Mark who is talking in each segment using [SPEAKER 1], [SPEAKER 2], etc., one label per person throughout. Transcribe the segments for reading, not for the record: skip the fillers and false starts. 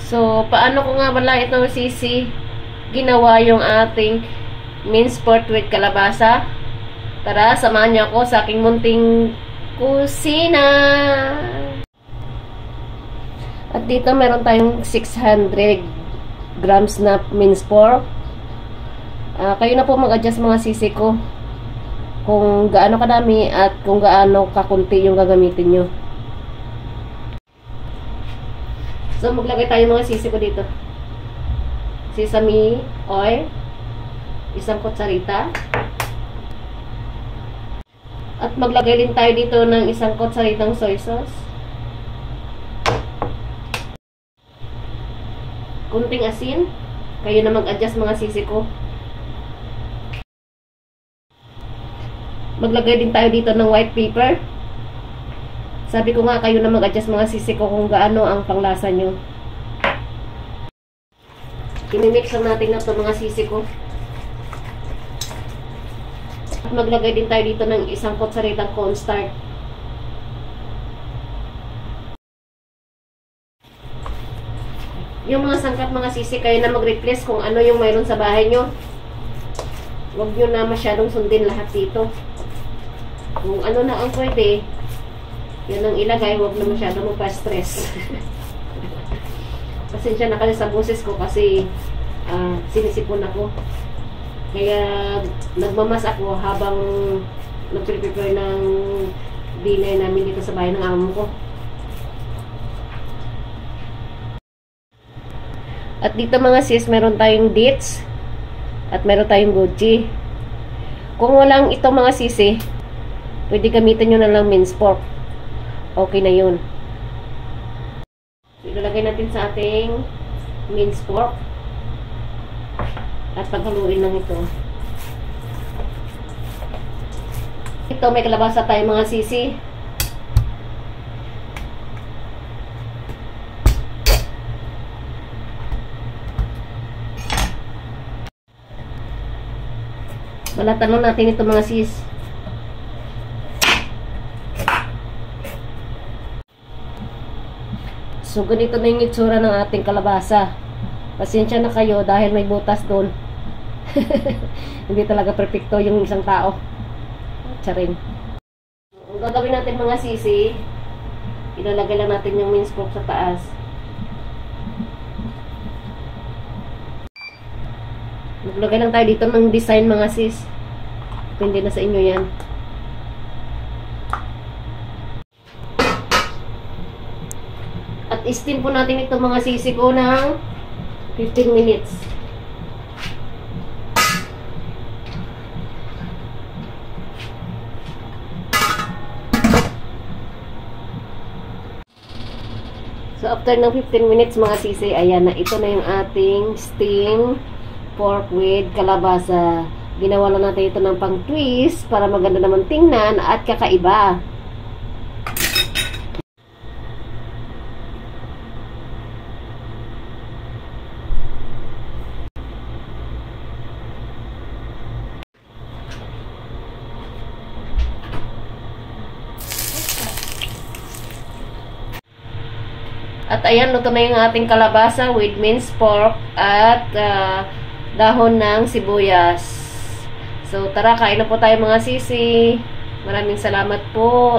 [SPEAKER 1] So, paano ko nga wala itong sisi ginawa yung ating minced pork with kalabasa? Tara, samahan niyo ako sa aking munting kusina. At dito meron tayong 600 grams na minced pork. Kayo na po mag-adjust mga sisi ko kung gaano kadami at kung gaano kakunti yung gagamitin nyo. So, maglagay tayo mga sisi ko dito. Sesame oil, isang kutsarita. At maglagay din tayo dito ng isang kutsaritang soy sauce. Kunting asin. Kayo na mag-adjust mga sisi ko. Maglagay din tayo dito ng white pepper. Sabi ko nga, kayo na mag-adjust mga sisi ko kung gaano ang panglasa nyo. Imimix lang natin na ito mga sisi ko. At maglagay din tayo dito ng isang kutsaritang cornstarch. Yung mga sangkap mga sisi, kayo na mag-replace kung ano yung mayroon sa bahay nyo. Huwag nyo na masyadong sundin lahat dito. Kung ano na ang pwede, yan ang ilagay, huwag na masyadong magpa-stress. Pasensya na kasi sa boses ko kasi sinisipon ako. Kaya nagmamas ako habang nag-prepare ng dinner namin dito sa bahay ng amo ko. At dito mga sis, meron tayong dates at meron tayong goji. Kung walang ito mga sisi, pwede gamitin nyo na lang minced pork. Okay na yun. So, ilalagay natin sa ating minced pork. At paghaluin lang ito. Ito, may kalabasa tayo mga sisi. Balatan natin ito mga sis. So, ganito na yung itsura ng ating kalabasa. Pasensya na kayo dahil may butas doon. Hindi talaga perfecto yung isang tao. Charing. Ang gagawin natin mga sisi, ilalagay lang natin yung minced pork sa taas. Maglagay lang tayo dito ng design mga sis. Depende na sa inyo yan. At steam po natin ito mga sisi ko ng 15 minutes. So after ng 15 minutes mga sisi, ayan na, ito na yung ating steam pork with kalabasa. Ginawa lang natin ito ng pang twist para maganda naman tingnan at kakaiba. At ayan, luto na yung ating kalabasa with minced pork at dahon ng sibuyas. So, tara, kain na po tayo mga sisi. Maraming salamat po.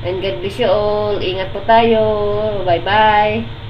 [SPEAKER 1] And God bless you all. Ingat po tayo. Bye-bye.